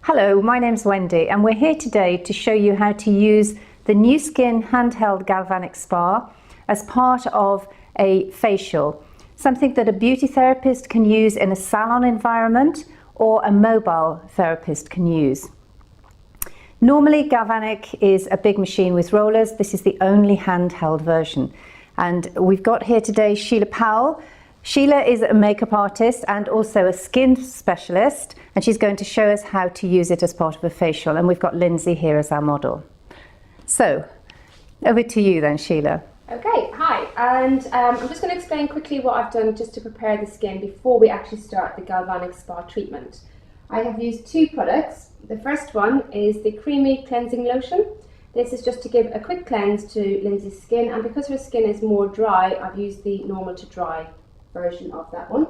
Hello, my name's Wendy and we're here today to show you how to use the Nu Skin handheld galvanic spa as part of a facial, something that a beauty therapist can use in a salon environment or a mobile therapist can use. Normally galvanic is a big machine with rollers. This is the only handheld version. And we've got here today Sheila Powell. Sheila is a makeup artist and also a skin specialist, and she's going to show us how to use it as part of a facial. And we've got Lindsay here as our model. So, over to you then, Sheila. Okay, hi, and I'm just going to explain quickly what I've done just to prepare the skin before we actually start the galvanic spa treatment. I have used two products. The first one is the creamy cleansing lotion. This is just to give a quick cleanse to Lindsay's skin, and because her skin is more dry, I've used the normal to dry version of that one.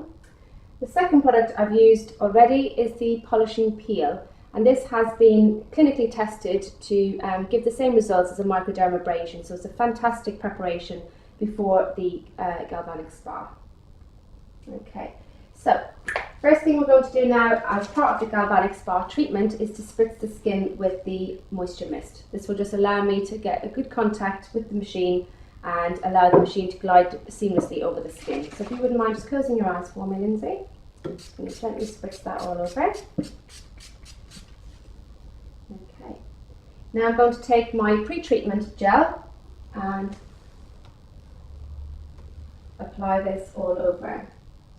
The second product I've used already is the polishing peel, and this has been clinically tested to give the same results as a microdermabrasion, so it's a fantastic preparation before the galvanic spa. Okay, so first thing we're going to do now as part of the galvanic spa treatment is to spritz the skin with the moisture mist. This will just allow me to get a good contact with the machine and allow the machine to glide seamlessly over the skin. So if you wouldn't mind just closing your eyes for me, Lindsay. I'm just going to gently spritz that all over. Okay. Now I'm going to take my pre-treatment gel and apply this all over.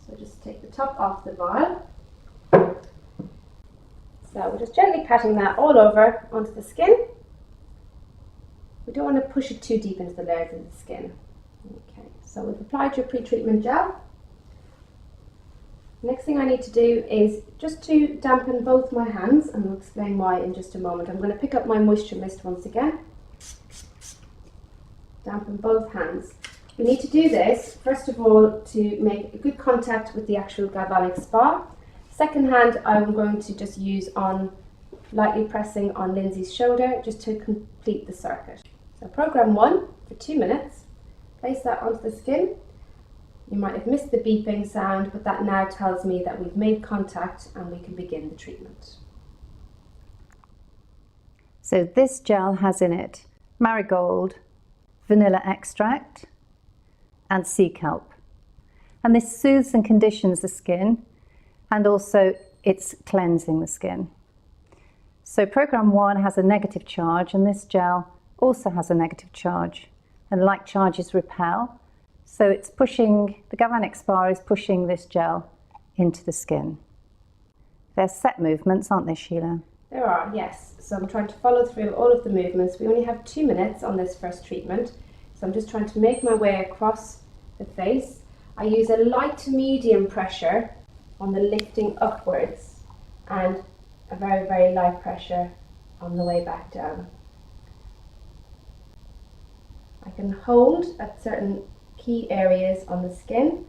So just take the top off the vial. So we're just gently patting that all over onto the skin. We don't want to push it too deep into the layers of the skin. Okay, so we've applied your pre-treatment gel. Next thing I need to do is just to dampen both my hands, and I'll explain why in just a moment. I'm going to pick up my moisture mist once again. Dampen both hands. We need to do this, first of all, to make a good contact with the actual galvanic spa. Second hand, I'm going to just use on lightly pressing on Lindsay's shoulder just to complete the circuit. So program 1 for 2 minutes. Place that onto the skin. You might have missed the beeping sound, but that now tells me that we've made contact and we can begin the treatment. So this gel has in it marigold, vanilla extract and sea kelp. And this soothes and conditions the skin, and also it's cleansing the skin. So program 1 has a negative charge, and this gel also has a negative charge, and like charges repel. So it's pushing, the galvanic spa is pushing this gel into the skin. They're set movements, aren't they, Sheila? There are, yes. So I'm trying to follow through all of the movements. We only have 2 minutes on this first treatment, so I'm just trying to make my way across the face. I use a light to medium pressure on the lifting upwards and a very, very light pressure on the way back down. I can hold at certain key areas on the skin,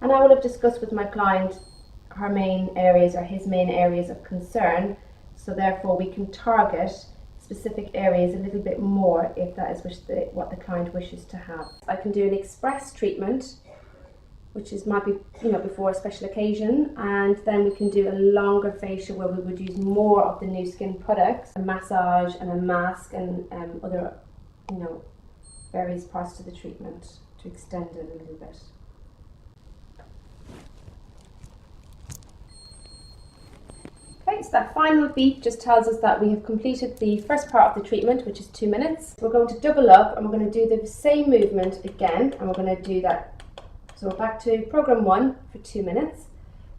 and I will have discussed with my client her main areas or his main areas of concern, so therefore we can target specific areas a little bit more if that is what the client wishes to have. I can do an express treatment, which might be before a special occasion, and then we can do a longer facial where we would use more of the Nu Skin products, a massage and a mask and other various parts to the treatment to extend it a little bit. Okay, so that final beep just tells us that we have completed the first part of the treatment, which is 2 minutes. We're going to double up and we're going to do the same movement again, and we're going to do that. So we're back to program 1 for 2 minutes.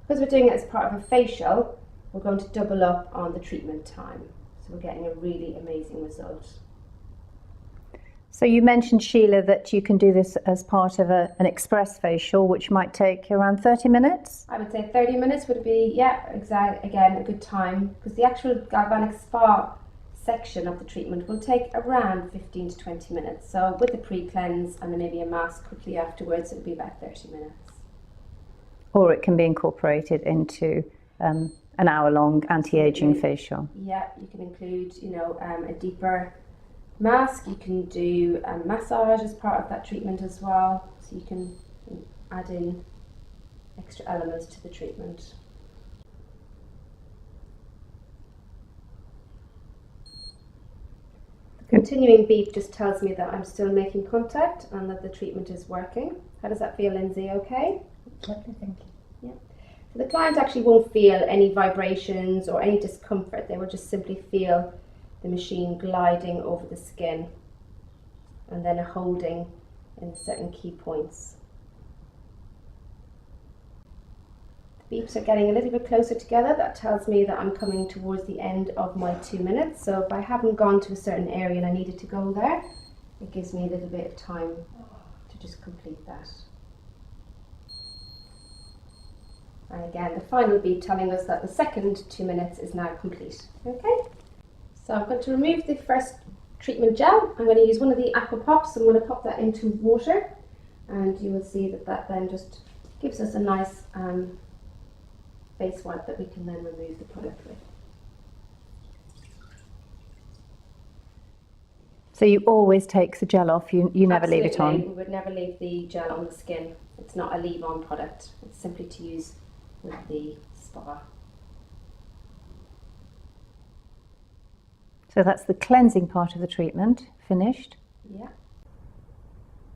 Because we're doing it as part of a facial, we're going to double up on the treatment time. So we're getting a really amazing result. So you mentioned, Sheila, that you can do this as part of an express facial, which might take around 30 minutes? I would say 30 minutes would be, again, a good time, because the actual galvanic spa section of the treatment will take around 15 to 20 minutes. So with the pre-cleanse and then maybe a mask quickly afterwards, it'll be about 30 minutes. Or it can be incorporated into an hour-long anti-aging facial. Yeah, you can include, a deeper mask. You can do a massage as part of that treatment as well, so you can add in extra elements to the treatment. continuing beep just tells me that I'm still making contact and that the treatment is working. How does that feel, Lindsay? Okay? Lovely, thank you. Yeah. So the client actually won't feel any vibrations or any discomfort. They will just simply feel the machine gliding over the skin and then holding in certain key points. The beeps are getting a little bit closer together. That tells me that I'm coming towards the end of my 2 minutes. So if I haven't gone to a certain area and I needed to go there, it gives me a little bit of time to just complete that. And again, the final beep telling us that the second 2 minutes is now complete. Okay, so I'm going to remove the first treatment gel. I'm going to use one of the aqua pops. I'm going to pop that into water, and you will see that that then just gives us a nice face wipe that we can then remove the product with. So you always take the gel off, you never leave it on? We would never leave the gel on the skin. It's not a leave-on product. It's simply to use with the spa. So that's the cleansing part of the treatment finished. Yeah.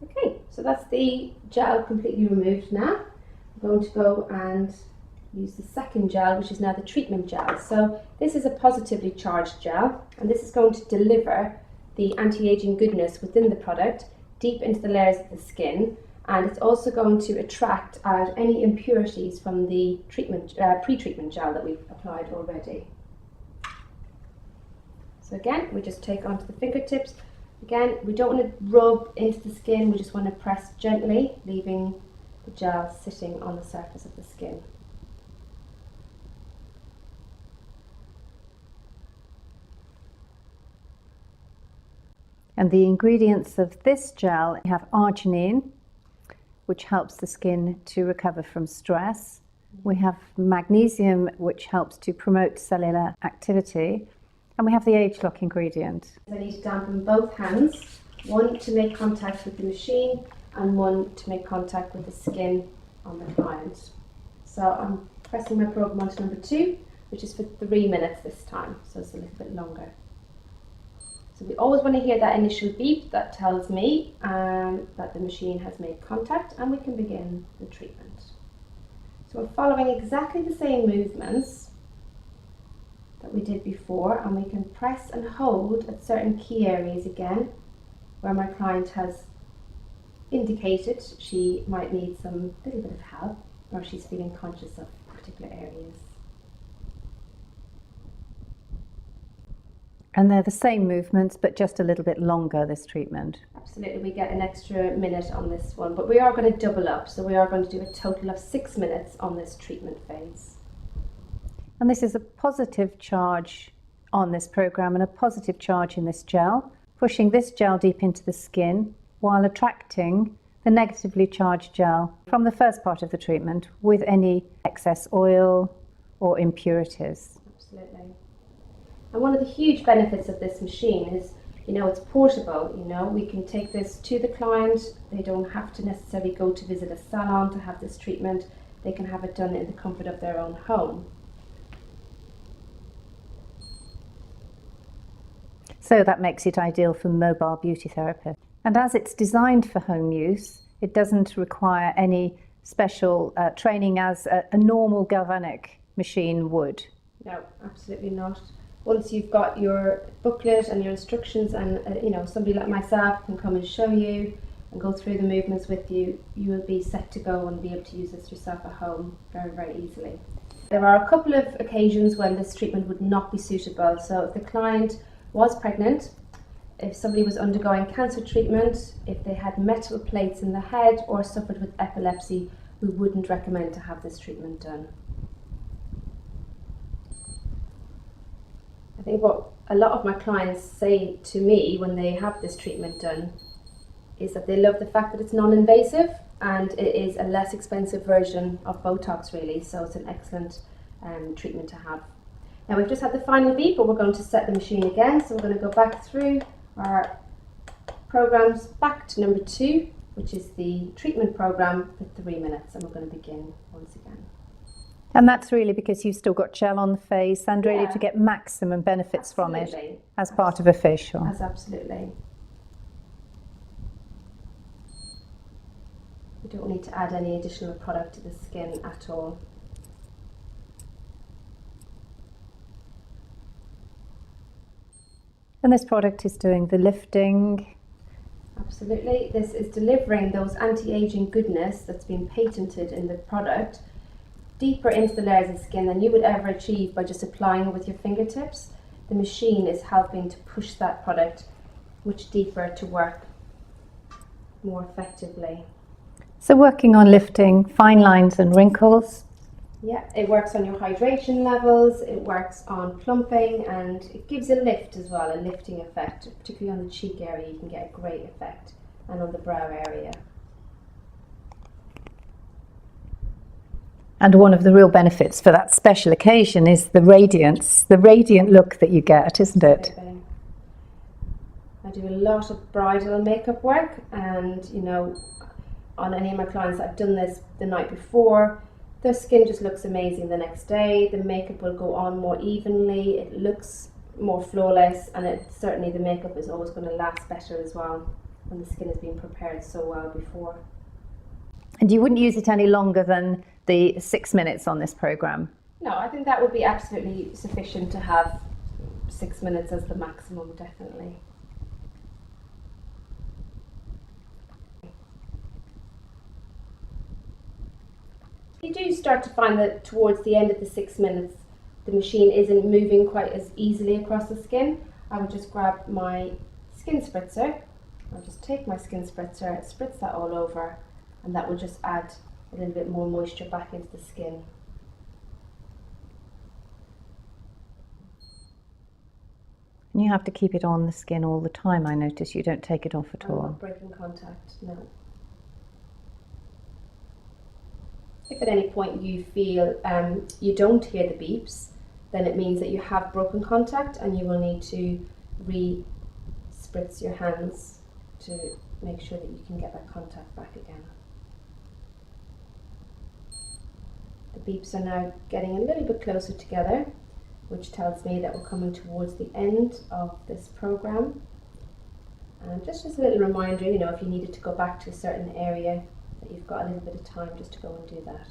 Okay, so that's the gel completely removed now. I'm going to go and use the second gel, which is now the treatment gel. So this is a positively charged gel, and this is going to deliver the anti-aging goodness within the product deep into the layers of the skin, and it's also going to attract out any impurities from the treatment pre-treatment gel that we've applied already. So again, we just take onto the fingertips. Again, we don't want to rub into the skin, we just want to press gently, leaving the gel sitting on the surface of the skin. And the ingredients of this gel have arginine, which helps the skin to recover from stress. We have magnesium, which helps to promote cellular activity. And we have the age lock ingredient. I need to dampen both hands, one to make contact with the machine and one to make contact with the skin on the client. So I'm pressing my probe onto number 2, which is for 3 minutes this time, so it's a little bit longer. So we always want to hear that initial beep that tells me that the machine has made contact, and we can begin the treatment. So we're following exactly the same movements that we did before, and we can press and hold at certain key areas again where my client has indicated she might need some little bit of help, or she's feeling conscious of particular areas. And they're the same movements, but just a little bit longer, this treatment. Absolutely, we get an extra minute on this one, but we are going to double up, so we are going to do a total of 6 minutes on this treatment phase. And this is a positive charge on this program and a positive charge in this gel, pushing this gel deep into the skin while attracting the negatively charged gel from the first part of the treatment with any excess oil or impurities. Absolutely. And one of the huge benefits of this machine is, it's portable. We can take this to the client. They don't have to necessarily go to visit a salon to have this treatment. They can have it done in the comfort of their own home. So that makes it ideal for mobile beauty therapists. And as it's designed for home use, it doesn't require any special training as a normal galvanic machine would. No, absolutely not. Once you've got your booklet and your instructions, and somebody like myself can come and show you and go through the movements with you, you will be set to go and be able to use this yourself at home very, very easily. There are a couple of occasions when this treatment would not be suitable. So if the client was pregnant, if somebody was undergoing cancer treatment, if they had metal plates in the head or suffered with epilepsy, we wouldn't recommend to have this treatment done. I think what a lot of my clients say to me when they have this treatment done is that they love the fact that it's non-invasive and it is a less expensive version of Botox really, so it's an excellent treatment to have. Now we've just had the final beep, but we're going to set the machine again, so we're going to go back through our programs back to number 2, which is the treatment program for 3 minutes, and we're going to begin once again. And that's really because you've still got gel on the face and really Yeah. to get maximum benefits from it Absolutely. as part of a facial. Absolutely. You don't need to add any additional product to the skin at all. And this product is doing the lifting. Absolutely. This is delivering those anti-aging goodness that's been patented in the product deeper into the layers of skin than you would ever achieve by just applying it with your fingertips. The machine is helping to push that product much deeper to work more effectively. So working on lifting fine lines and wrinkles. Yeah, it works on your hydration levels, it works on plumping, and it gives a lift as well, a lifting effect. Particularly on the cheek area you can get a great effect, and on the brow area. And one of the real benefits for that special occasion is the radiance, the radiant look that you get, isn't it? Absolutely. I do a lot of bridal makeup work, and you know, on any of my clients I've done this the night before. Their skin just looks amazing the next day. The makeup will go on more evenly, it looks more flawless, and certainly the makeup is always going to last better as well when the skin has been prepared so well before. And you wouldn't use it any longer than the 6 minutes on this program? No, I think that would be absolutely sufficient to have 6 minutes as the maximum, definitely. You do start to find that towards the end of the 6 minutes, the machine isn't moving quite as easily across the skin. I would just grab my skin spritzer. I'll just take my skin spritzer, spritz that all over, and that will just add a little bit more moisture back into the skin. And you have to keep it on the skin all the time, I notice. You don't take it off at I'm all. not breaking contact, no. If at any point you feel you don't hear the beeps, then it means that you have broken contact and you will need to re-spritz your hands to make sure that you can get that contact back again. The beeps are now getting a little bit closer together, which tells me that we're coming towards the end of this program. And just as a little reminder, you know, if you needed to go back to a certain area, that you've got a little bit of time just to go and do that.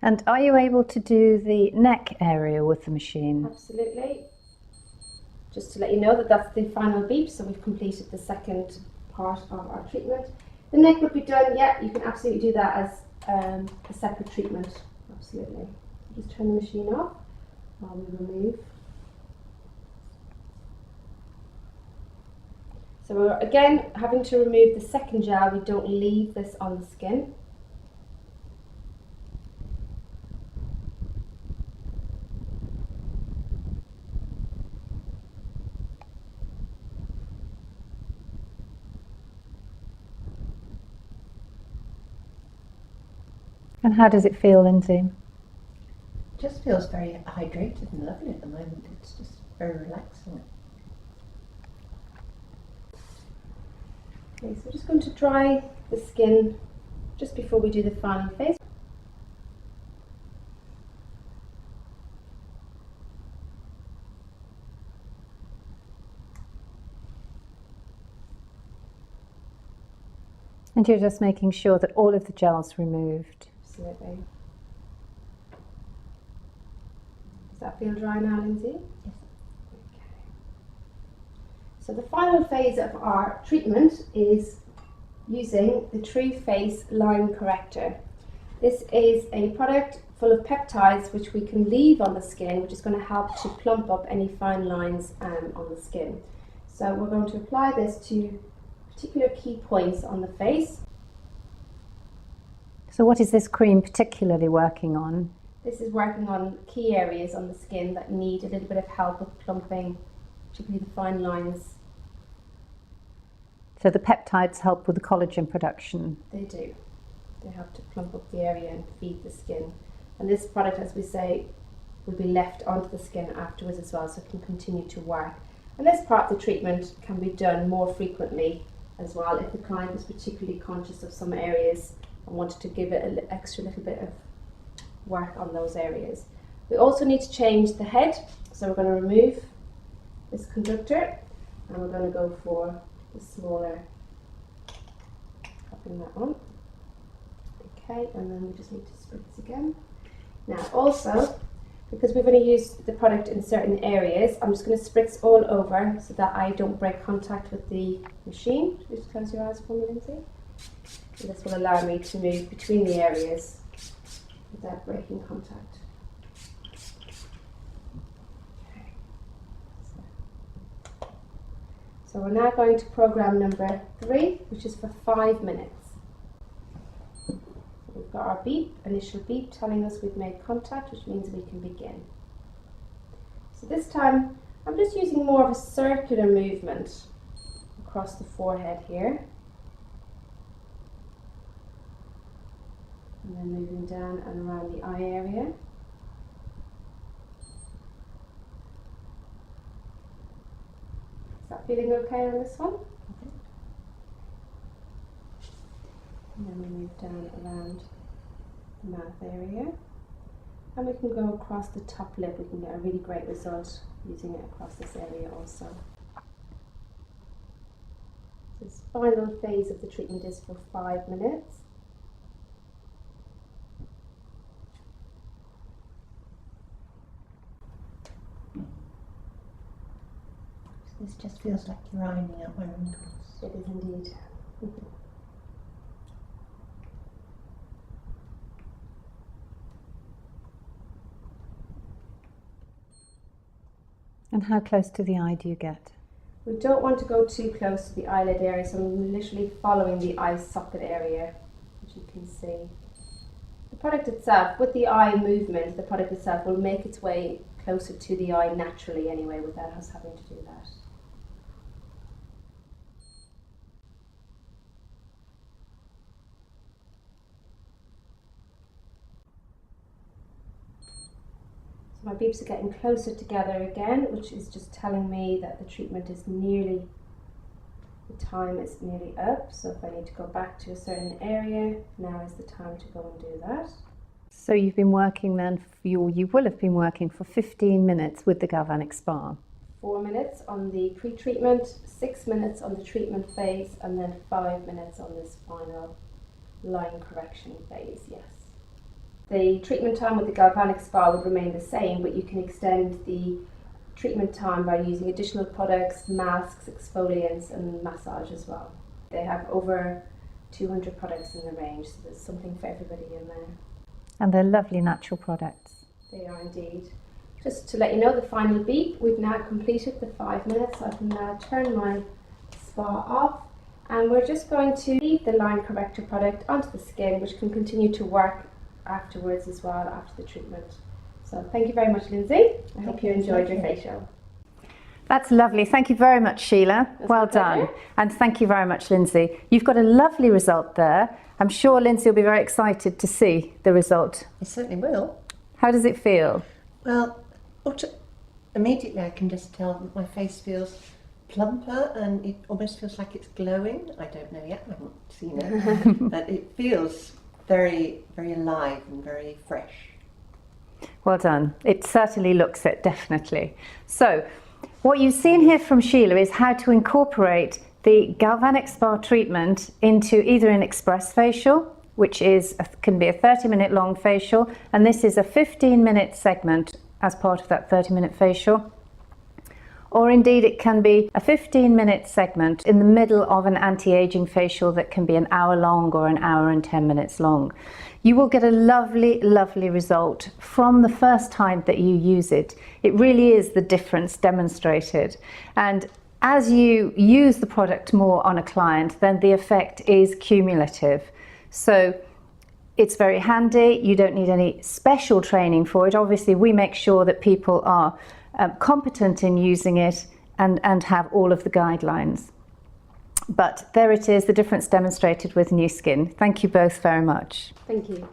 And are you able to do the neck area with the machine? Absolutely. Just to let you know that that's the final beep, so we've completed the second part of our treatment. The neck would be done, yeah, you can absolutely do that as a separate treatment, absolutely. Just turn the machine off while we remove. So we're again having to remove the second gel, we don't leave this on the skin. And how does it feel, Lindsay? It just feels very hydrated and lovely at the moment. It's just very relaxing. Okay, so we're just going to dry the skin just before we do the final phase. And you're just making sure that all of the gel's removed. Absolutely. Does that feel dry now, Lindsay? Yes. Okay. So the final phase of our treatment is using the True Face Line Corrector. This is a product full of peptides which we can leave on the skin, which is going to help to plump up any fine lines on the skin. So we're going to apply this to particular key points on the face. So what is this cream particularly working on? This is working on key areas on the skin that need a little bit of help with plumping, particularly the fine lines. So the peptides help with the collagen production. They do. They help to plump up the area and feed the skin. And this product, as we say, will be left onto the skin afterwards as well, so it can continue to work. And this part of the treatment can be done more frequently as well if the client was particularly conscious of some areas and wanted to give it an extra little bit of work on those areas. We also need to change the head, so we're going to remove this conductor and we're going to go for the smaller, popping that on. Okay, and then we just need to spritz again. Now also, because we're going to use the product in certain areas, I'm just going to spritz all over so that I don't break contact with the machine. Just close your eyes for me, Lindsay. And this will allow me to move between the areas without breaking contact. Okay. So we're now going to program number 3, which is for 5 minutes. We've got our beep, initial beep, telling us we've made contact, which means we can begin. So this time, I'm just using more of a circular movement across the forehead here. And then moving down and around the eye area. Is that feeling okay on this one? And then we move down around the mouth area. And we can go across the top lip. We can get a really great result using it across this area also. This final phase of the treatment is for 5 minutes. This just feels like you're ironing out my wrinkles. It is indeed. And how close to the eye do you get? We don't want to go too close to the eyelid area, so I'm literally following the eye socket area, as you can see. The product itself, with the eye movement, the product itself will make its way closer to the eye naturally anyway, without us having to do that. My beeps are getting closer together again, which is just telling me that the treatment is nearly, the time is nearly up. So if I need to go back to a certain area, now is the time to go and do that. So you've been working then, you will have been working for 15 minutes with the galvanic spa. 4 minutes on the pre-treatment, 6 minutes on the treatment phase, and then 5 minutes on this final line correction phase, yes. The treatment time with the galvanic spa would remain the same, but you can extend the treatment time by using additional products, masks, exfoliants and massage as well. They have over 200 products in the range, so there's something for everybody in there. And they're lovely natural products. They are indeed. Just to let you know, the final beep, we've now completed the 5 minutes. I can now turn my spa off, and we're just going to leave the line corrector product onto the skin, which can continue to work afterwards as well, after the treatment. So thank you very much, Lindsay. I hope you enjoyed your facial. That's lovely. Thank you very much, Sheila. Well done. And thank you very much, Lindsay. You've got a lovely result there. I'm sure Lindsay will be very excited to see the result. It certainly will. How does it feel? Well, immediately I can just tell that my face feels plumper and it almost feels like it's glowing. I don't know yet, I haven't seen it, but it feels very, very alive and very fresh. Well done. It certainly looks it, definitely. So, what you've seen here from Sheila is how to incorporate the galvanic spa treatment into either an express facial, which can be a 30-minute long facial, and this is a 15-minute segment as part of that 30-minute facial. Or indeed it can be a 15-minute segment in the middle of an anti-aging facial that can be an hour long or an hour and 10 minutes long. You will get a lovely, lovely result from the first time that you use it. It really is the difference demonstrated. And as you use the product more on a client, then the effect is cumulative. So it's very handy. You don't need any special training for it. Obviously, we make sure that people are competent in using it and have all of the guidelines. But there it is, the difference demonstrated with New Skin. Thank you both very much. Thank you.